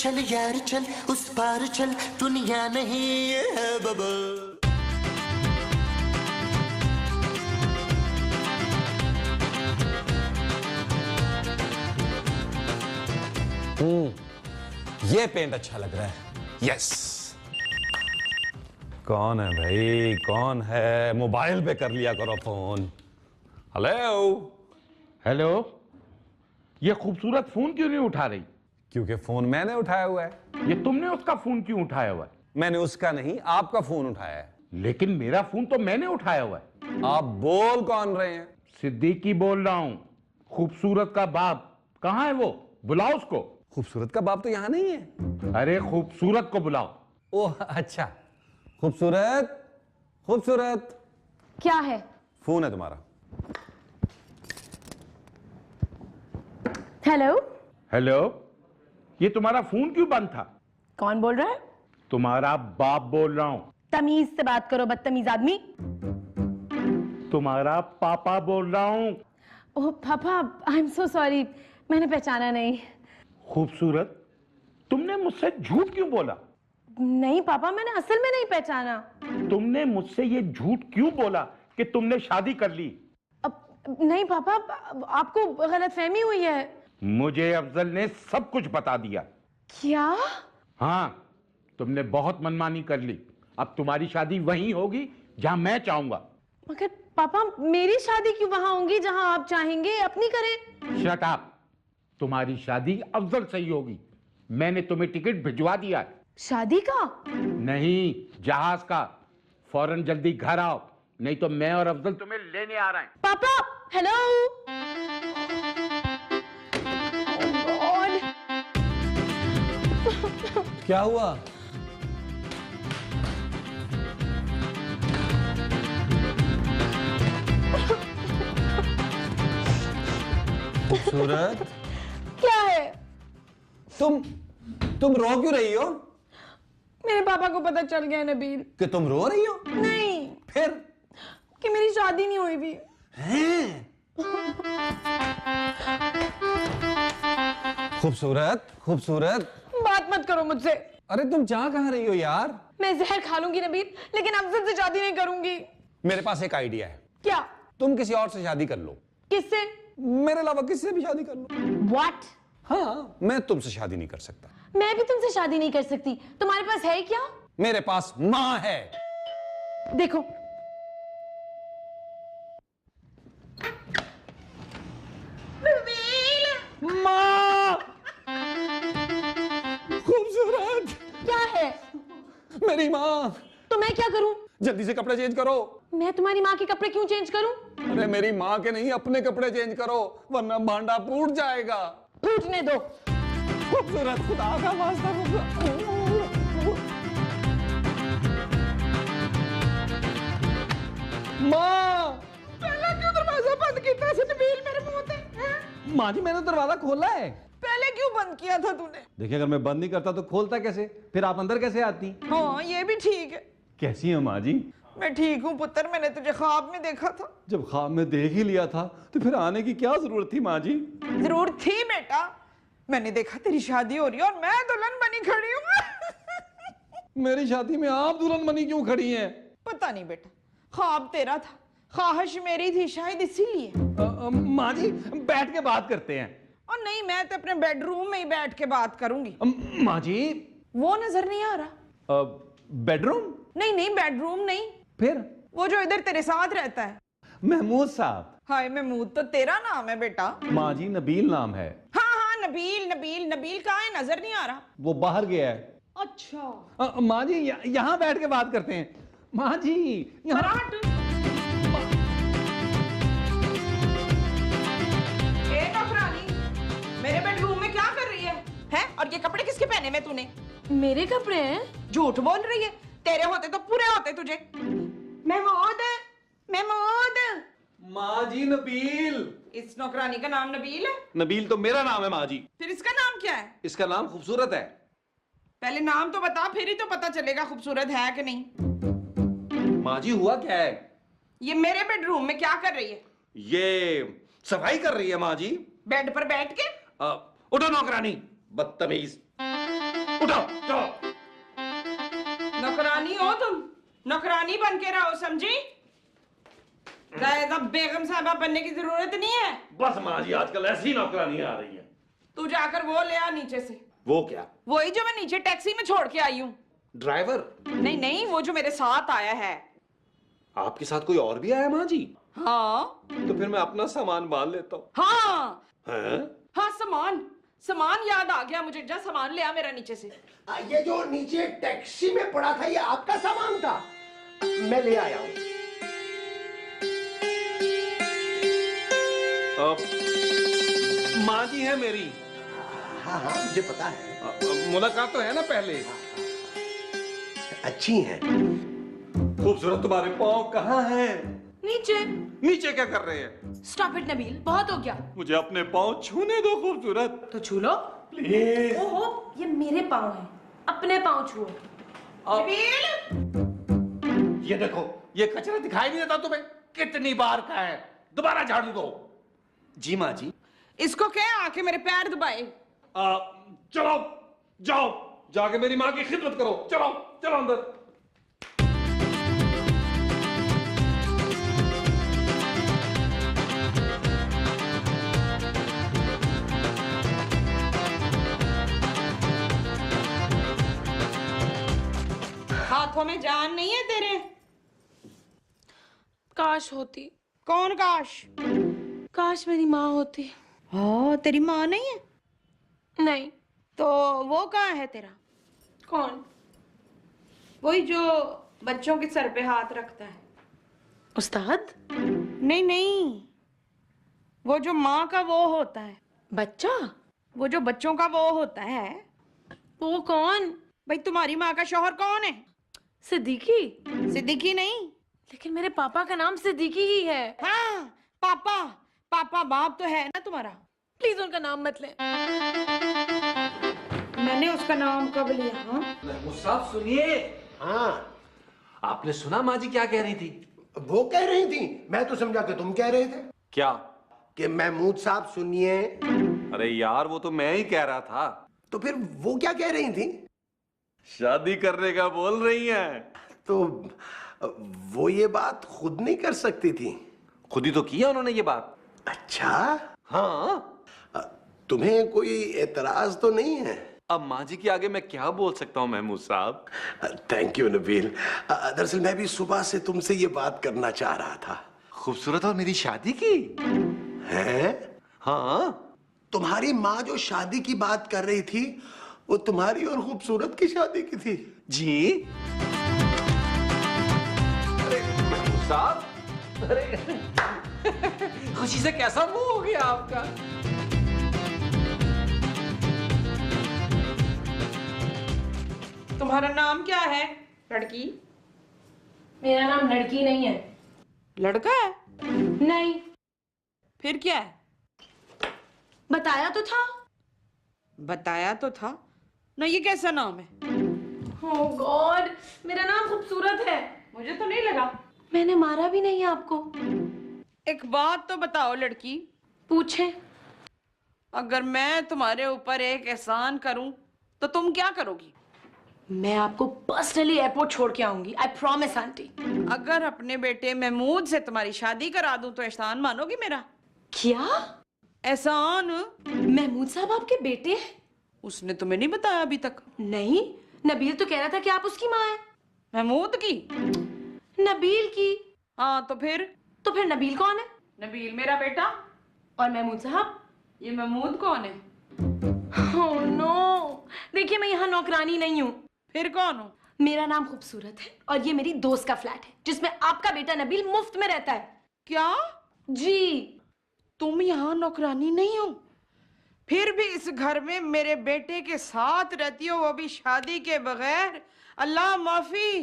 चल यार चल, उस पार चल, दुनिया नहीं है बबल। ये पेंट अच्छा लग रहा है। यस। कौन है भाई, कौन है? मोबाइल पे कर लिया करो फोन। हेलो हेलो, ये खूबसूरत फोन क्यों नहीं उठा रही? क्योंकि फोन मैंने उठाया हुआ है। ये तुमने उसका फोन क्यों उठाया हुआ है? मैंने उसका नहीं, आपका फोन उठाया है। लेकिन मेरा फोन तो मैंने उठाया हुआ है। आप बोल कौन रहे हैं? सिद्दीकी बोल रहा हूं। खूबसूरत का बाप कहां है? वो बुलाओ उसको। खूबसूरत का बाप तो यहां नहीं है। अरे खूबसूरत को बुलाओ। ओह अच्छा, खूबसूरत, खूबसूरत। क्या है? फोन है तुम्हारा। हेलो। हेलो, ये तुम्हारा फोन क्यों बंद था? कौन बोल रहा है? तुम्हारा बाप बोल रहा हूं। तमीज से बात करो, बदतमीज आदमी। तुम्हारा पापा बोल रहा हूं। ओह पापा, आई एम सो सॉरी, मैंने पहचाना नहीं। खूबसूरत, तुमने मुझसे झूठ क्यों बोला? नहीं पापा, मैंने असल में नहीं पहचाना। तुमने मुझसे ये झूठ क्यों बोला कि तुमने शादी कर ली? अब नहीं पापा, आपको गलतफहमी हुई है। मुझे अफजल ने सब कुछ बता दिया। क्या? हाँ, तुमने बहुत मनमानी कर ली। अब तुम्हारी शादी वहीं होगी जहां मैं चाहूंगा। मगर पापा, मेरी शादी क्यों वहां होगी जहां आप चाहेंगे? अपनी करें। Shut up. तुम्हारी शादी अफजल से ही होगी। मैंने तुम्हें टिकट भिजवा दिया है। शादी का? नहीं, जहाज का। फौरन जल्दी घर आओ, नहीं तो मैं और अफजल तुम्हें लेने आ रहे हैं। पापा, हेलो। क्या हुआ? खूबसूरत, क्या है? तुम रो क्यों रही हो? मेरे पापा को पता चल गया नबील। कि तुम रो रही हो? नहीं, फिर? कि मेरी शादी नहीं हुई भी। हैं? खूबसूरत, खूबसूरत, बात मत करो मुझसे। अरे तुम जा कहां रही हो यार? मैं जहर खा लूंगी नबील, लेकिन अफजल से शादी नहीं करूंगी। मेरे पास एक आइडिया है। क्या? तुम किसी और से शादी कर लो। किससे? मेरे अलावा किससे भी शादी कर लो। What? हाँ, मैं तुमसे शादी नहीं कर सकता। मैं भी तुमसे शादी नहीं कर सकती। तुम्हारे पास है क्या? मेरे पास माँ है। देखो, माँ! खूबसूरत, क्या है? मेरी माँ। तो मैं क्या करूं? जल्दी से कपड़े चेंज करो। मैं तुम्हारी माँ के कपड़े क्यों चेंज करूं? अरे मेरी माँ के नहीं, अपने कपड़े चेंज करो, वरना भांडा फूट जाएगा। फूटने दो। खूबसूरत, खुदा का वास्ता। माँ! पहले क्यों दरवाजा बंद किया था नबील मेरे मुंह पे? माँ जी, मैंने दरवाजा खोला है। पहले क्यों बंद किया था तूने? देखिए, अगर मैं बंद नहीं करता तो खोलता कैसे? फिर आप अंदर कैसे आती? हाँ, ये भी ठीक है। कैसी है माँ जी? मैं ठीक हूँ पुत्र, मैंने तुझे ख्वाब में देखा था। जब ख्वाब में देख ही लिया था तो फिर आने की क्या जरूरत थी माँ जी? जरूर थी बेटा। मैंने देखा तेरी शादी हो रही है और मैं दुल्हन बनी खड़ी हूँ। मेरी शादी में आप दुल्हन बनी क्यों खड़ी हैं? पता नहीं बेटा, ख्वाब तेरा था, ख्वाहिश मेरी थी, शायद इसीलिए। माँ जी, बैठ के बात करते हैं। और नहीं, मैं तो अपने बेडरूम में ही बैठ के बात करूंगी। माँ जी, वो नजर नहीं आ रहा? बेडरूम? नहीं नहीं, बेडरूम नहीं। फिर? वो जो इधर तेरे साथ रहता है। महमूद साहब। हाय महमूद तो तेरा नाम है बेटा। माँ जी, नबील नाम है। हाँ हाँ, नबील नबील नबील कहाँ है? नजर नहीं आ रहा। वो बाहर गया है। अच्छा। माँ जी, यहाँ बैठ के बात करते हैं। माँ जी, यहाँ। मेरे बेडरूम में क्या कर रही है? हैं? और ये कपड़े किसके पहने में तूने? मेरे कपड़े हैं? झूठ बोल रही है। तेरे होते तो पूरे होते तुझे। महमूद, महमूद। माँ जी, नबील। इस नौकरानी का नाम नबील है? नबील तो मेरा नाम है माँ जी। फिर इसका नाम क्या है? इसका नाम खूबसूरत है। पहले नाम तो बता, फिर ही तो पता चलेगा खूबसूरत है कि नहीं। माँ जी, हुआ क्या है? ये मेरे बेडरूम में क्या कर रही है? ये सफाई कर रही है माँ जी। बेड पर बैठ के? उठो नौकरानी, बदतमीज। उठो चलो। नौकरानी हो तुम, नौकरानी बन के रहो, समझी? ज्यादा बेगम साहबा बनने की जरूरत नहीं है। बस माँ जी आजकल ऐसी नौकरानियां आ रही हैं। तू जाकर वो ले आ नीचे से, वो क्या? वही जो मैं नीचे टैक्सी में छोड़ के आई हूँ। ड्राइवर? नहीं नहीं, वो जो मेरे साथ आया है। आपके साथ कोई और भी आया माँ जी? हाँ तो फिर मैं अपना सामान बांध लेता हूँ। हाँ हैं? हाँ, सामान याद आ गया मुझे। जा सामान ले आ मेरा नीचे से। ये जो नीचे टैक्सी में पड़ा था ये आपका सामान था? मैं ले आया हूँ। माँ जी है मेरी। हाँ हाँ मुझे पता है। मुलाकात तो है ना पहले। अच्छी है। खूबसूरत तुम्हारे पाँव कहाँ हैं? नीचे। नीचे क्या कर रहे हैं? स्टॉप इट नबील, बहुत हो गया। मुझे अपने पाँव छूने दो खूबसूरत। तो छू लो प्लीज। ओहो, ये मेरे पाँव हैं, अपने पाँव छुओ। नबील! ये देखो, ये कचरा दिखाई नहीं देता तुम्हें? कितनी बार का है, दोबारा झाड़ू दो। जी माँ जी। इसको क्या आके मेरे पैर दबाए? चलो जाओ, जाके मेरी माँ की खिदमत करो। चलो चलो अंदर। हाथों में जान नहीं है तेरे? काश होती, कौन काश? काश मेरी माँ होती। हाँ, तेरी माँ नहीं है? नहीं। तो वो कहाँ है तेरा? कौन? वही जो बच्चों के सर पे हाथ रखता है। उस्ताद? नहीं नहीं, वो जो माँ का वो होता है। बच्चा? वो जो बच्चों का वो होता है। वो कौन? भाई तुम्हारी माँ का शौहर कौन है? सिद्दीकी? सिद्दीकी नहीं। लेकिन मेरे पापा का नाम सिद्दीकी ही है। हाँ, पापा। पापा बाप तो है ना तुम्हारा। प्लीज उनका नाम मत लें। मैंने उसका नाम कब लिया? हाँ? महमूद साहब सुनिए। हाँ, आपने सुना माँ जी क्या कह रही थी? वो कह रही थी, मैं तो समझा कि तुम कह रहे थे क्या? कि महमूद साहब सुनिए। अरे यार, वो तो मैं ही कह रहा था। तो फिर वो क्या कह रही थी? शादी करने का बोल रही हैं। तो वो ये बात खुद नहीं कर सकती थी? खुद ही तो किया उन्होंने ये बात। अच्छा, हाँ। तुम्हें कोई एतराज तो नहीं है? अब माँ जी के आगे मैं क्या बोल सकता हूँ महमूद साहब? Thank you Nabeel. दरअसल मैं भी सुबह से तुमसे ये बात करना चाह रहा था। खूबसूरत और मेरी शादी की हैं? हाँ। तुम्हारी माँ जो शादी की बात कर रही थी वो तुम्हारी और खूबसूरत की शादी की थी? जी। अरे महमूद साहब, अरे खुशी से कैसा मुंह हो गया आपका? तुम्हारा नाम क्या है लड़की? मेरा नाम लड़की नहीं है। लड़का है? नहीं। फिर क्या है? बताया तो था। बताया तो था ना। ये कैसा नाम है? ओह गॉड, मेरा नाम खूबसूरत है। मुझे तो नहीं लगा। मैंने मारा भी नहीं आपको। एक बात तो बताओ लड़की, पूछे। अगर मैं तुम्हारे ऊपर एक एहसान करूं तो तुम क्या करोगी? मैं आपको पर्सनली एयरपोर्ट छोड़ के आऊंगी। I promise aunty. अगर अपने बेटे महमूद से तुम्हारी शादी करा दूं तो एहसान मानोगी मेरा? क्या? एहसान? महमूद साहब आपके बेटे हैं? उसने तुम्हें नहीं बताया अभी तक? नहीं, नबील तो कह रहा था कि आप उसकी माँ हैं। महमूद की? नबील की? हाँ, तो फिर नबील कौन है? नबील मेरा बेटा। और महमूद साहब? ये महमूद कौन है? ओह नो, देखिए मैं यहाँ नौकरानी नहीं हूँ। फिर कौन हो? मेरा नाम खूबसूरत है और ये मेरी दोस्त का फ्लैट है जिसमें आपका बेटा नबील मुफ्त में रहता है। क्या? जी। तुम यहाँ नौकरानी नहीं हो, फिर भी इस घर में मेरे बेटे के साथ रहती हो, वो भी शादी के बगैर? अल्लाह माफी,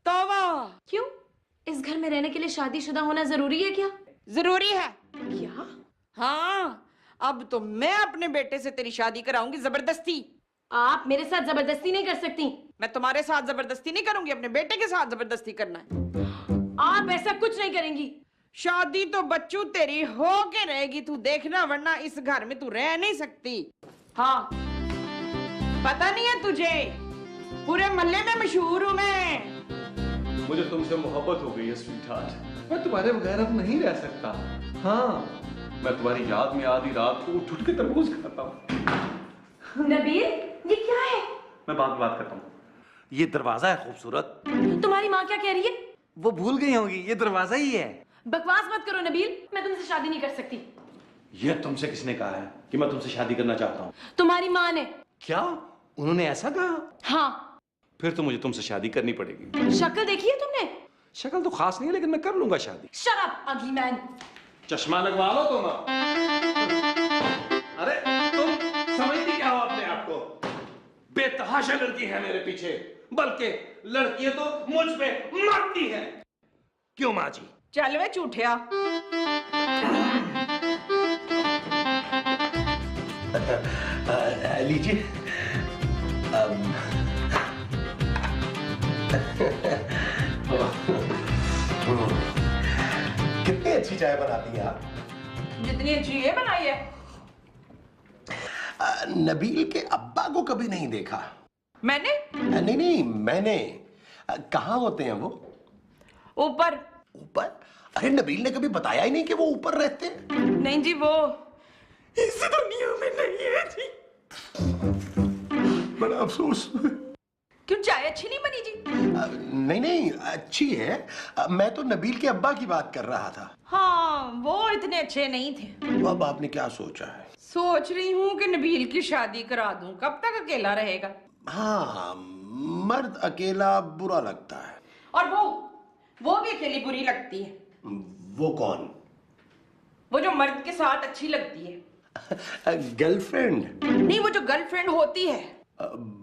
तौबा। क्यों? इस घर में रहने के लिए शादीशुदा होना जरूरी है क्या? जरूरी है। क्या? हाँ, अब तो मैं अपने बेटे से तेरी शादी कराऊंगी जबरदस्ती। आप मेरे साथ जबरदस्ती नहीं कर सकती। मैं तुम्हारे साथ जबरदस्ती नहीं करूंगी, अपने बेटे के साथ जबरदस्ती करना है। आप ऐसा कुछ नहीं करेंगी। शादी तो बच्चू तेरी हो के रहेगी, तू देखना, वरना इस घर में तू रह नहीं सकती। हाँ, पता नहीं है तुझे, पूरे मोहल्ले में मशहूर हूँ मैं। मुझे तुमसे मोहब्बत हो गई है स्वीटहार्ट। मैं तुम्हारे बगैर अब नहीं रह सकता। हाँ, मैं तुम्हारी याद में आधी रात को उठ उठ के तरबूज खाता हूँ। नबील, ये क्या है? मैं बात करता हूँ। ये दरवाजा है खूबसूरत। तुम्हारी माँ क्या कह रही है? वो भूल गई होंगी, ये दरवाजा ही है। बकवास मत करो नबील, मैं तुमसे शादी नहीं कर सकती। ये तुमसे किसने कहा है कि मैं तुमसे शादी करना चाहता हूँ? तुम्हारी माँ ने। क्या उन्होंने ऐसा कहा? हाँ। फिर तो मुझे तुमसे शादी करनी पड़ेगी। शक्ल देखी है तुमने? शक्ल तो खास नहीं है, लेकिन मैं कर लूंगा शादी। शट अप अगली मैन। चश्मा लगवा लो तुम। अरे तुम समझती क्या हो अपने आप को? बेतहाशा लड़की है मेरे पीछे, बल्कि लड़कियां तो मुझ पे मरती हैं। क्यों माँ जी? चल वे झूठिया। लीजिए। कितनी अच्छी चाय बनाती हैं आप। जितनी अच्छी ये बनाई है। नबील के अब्बा को कभी नहीं देखा। मैंने? नहीं, मैंने। कहाँ होते हैं वो? ऊपर। ऊपर? अरे नबील ने कभी बताया ही नहीं कि वो ऊपर रहते हैं। नहीं जी, वो इस दुनिया में नहीं है जी। बड़ा अफसोस। क्यों, चाय अच्छी नहीं बनी जी? नहीं, अच्छी है। मैं तो नबील के अब्बा की बात कर रहा था। हाँ, वो इतने अच्छे नहीं थे। तो अब आपने क्या सोचा है? सोच रही हूँ कि नबील की शादी करा दूं। कब तक अकेला रहेगा? हाँ, मर्द अकेला बुरा लगता है। और वो भी अकेली बुरी लगती है। वो कौन? वो जो मर्द के साथ अच्छी लगती है। गर्लफ्रेंड? नहीं, वो जो गर्लफ्रेंड होती है।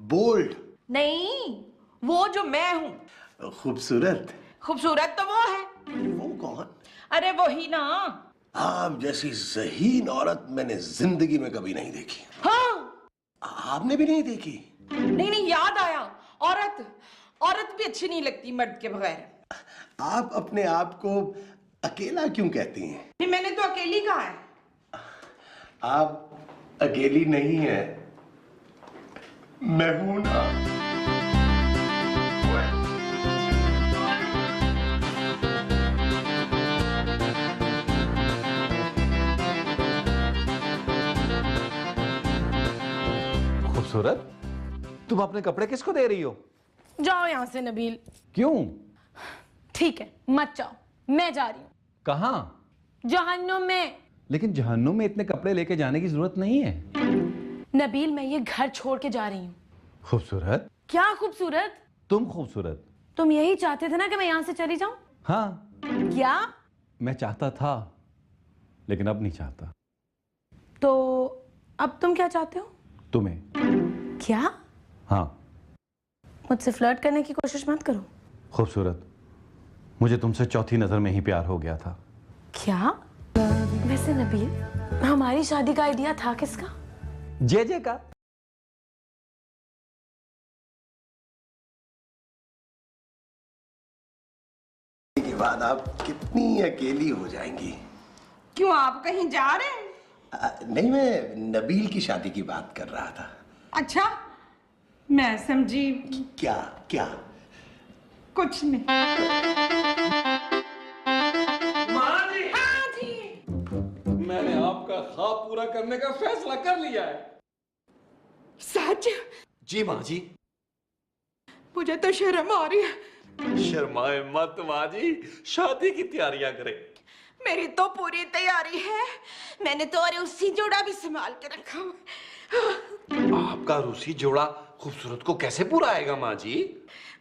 बोल्ड? नहीं, वो जो मैं हूँ। खूबसूरत? खूबसूरत तो वो है। वो कौन? अरे वही ना। आप जैसी ज़हीन औरत मैंने जिंदगी में कभी नहीं देखी। हाँ। आपने भी नहीं देखी? नहीं, याद आया। औरत भी अच्छी नहीं लगती मर्द के बगैर। आप अपने आप को अकेला क्यों कहती हैं? नहीं, मैंने तो अकेली कहा है। आप अकेली नहीं है, मैं हूं ना। खूबसूरत, तुम अपने कपड़े किसको दे रही हो? जाओ यहाँ से नबील। क्यों? ठीक है, मत जाओ, मैं जा रही हूँ। कहाँ? जहन्नुम में। लेकिन जहन्नुम में इतने कपड़े लेके जाने की जरूरत नहीं है। नबील, मैं ये घर छोड़ के जा रही हूँ। खूबसूरत? क्या खूबसूरत? तुम खूबसूरत। तुम यही चाहते थे ना कि मैं यहाँ से चली जाऊं? हाँ। क्या? मैं चाहता था, लेकिन अब नहीं चाहता। तो अब तुम क्या चाहते हो? तुम्हें। क्या? हाँ। मुझसे फ्लर्ट करने की कोशिश मत करो। खूबसूरत, मुझे तुमसे चौथी नजर में ही प्यार हो गया था। क्या? वैसे नबील, हमारी शादी का आइडिया था किसका? जे का। के बाद आप कितनी अकेली हो जाएंगी। क्यों, आप कहीं जा रहे हैं? नहीं, मैं नबील की शादी की बात कर रहा था। अच्छा, मैं समझी क्या? क्या? कुछ नहीं। माँ जी, हाँ जी। मैंने आपका ख्वाब पूरा करने का फैसला कर लिया है। सच? जी माँ जी। मुझे तो शर्म आ रही है। शर्माए मत माँ जी, शादी की तैयारियां करें। मेरी तो पूरी तैयारी है। मैंने तो अरे उसी जोड़ा भी संभाल के रखा हुआ। आपका रूसी जोड़ा खूबसूरत को कैसे पूरा आएगा माँ जी?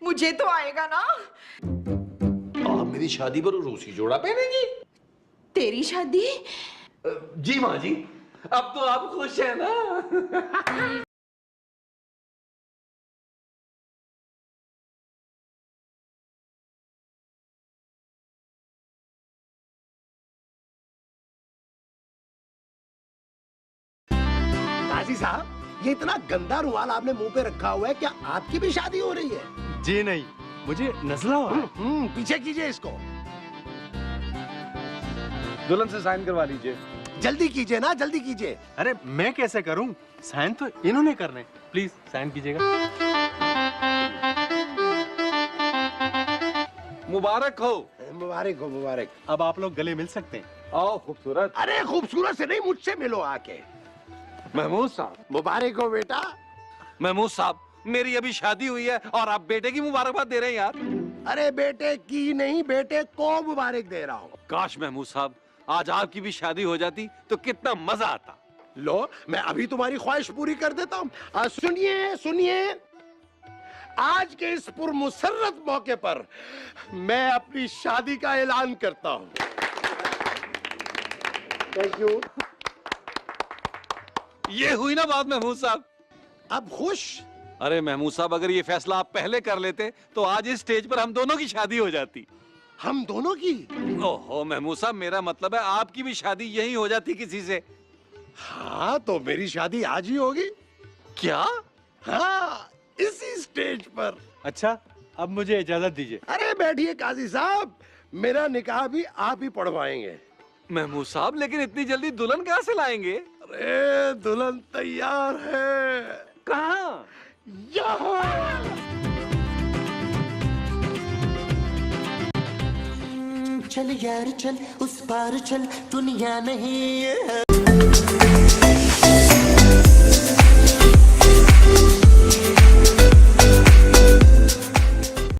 मुझे तो आएगा ना। आप मेरी शादी पर रूसी जोड़ा पहनेंगी? तेरी शादी? जी माँ जी। अब तो आप खुश हैं ना? काजी साहब, ये इतना गंदा रुमाल आपने मुंह पे रखा हुआ है, क्या आपकी भी शादी हो रही है? जी नहीं, मुझे नजला हुआ है। पीछे कीजिए इसको। दुल्हन से साइन करवा लीजिए। जल्दी कीजिए ना, जल्दी कीजिए। अरे मैं कैसे करूं? साइन तो इन्होंने करने। प्लीज साइन कीजिएगा। मुबारक हो। मुबारक हो, मुबारक। अब आप लोग गले मिल सकते हैं। आओ खूबसूरत। अरे खूबसूरत से नहीं, मुझसे मिलो आके। महमूद साहब। मुबारक हो बेटा। महमूद साहब, मेरी अभी शादी हुई है और आप बेटे की मुबारकबाद दे रहे हैं यार। अरे बेटे की नहीं, बेटे को मुबारक दे रहा हूँ। काश महमूद साहब आज आपकी भी शादी हो जाती तो कितना मजा आता। लो, मैं अभी तुम्हारी ख्वाहिश पूरी कर देता हूँ। सुनिए सुनिए, आज के इस पुरमुसर्रत मौके पर मैं अपनी शादी का ऐलान करता हूँ। Thank you. ये हुई ना बात महमूद साहब। अब खुश? अरे महमूद साहब, अगर ये फैसला आप पहले कर लेते तो आज इस स्टेज पर हम दोनों की शादी हो जाती। हम दोनों की? ओहो महमूद साहब, मेरा मतलब है आपकी भी शादी यही हो जाती किसी से। हाँ, तो मेरी शादी आज ही होगी। क्या? हाँ, इसी स्टेज पर। अच्छा, अब मुझे इजाजत दीजिए। अरे बैठिए काजी साहब, मेरा निकाह भी आप ही पढ़वाएंगे। महमूद साहब, लेकिन इतनी जल्दी दुल्हन कहाँ से लाएंगे? अरे दुल्हन तैयार है। कहाँ? यहाँ। चल यार चल, उस पार चल, दुनिया नहीं है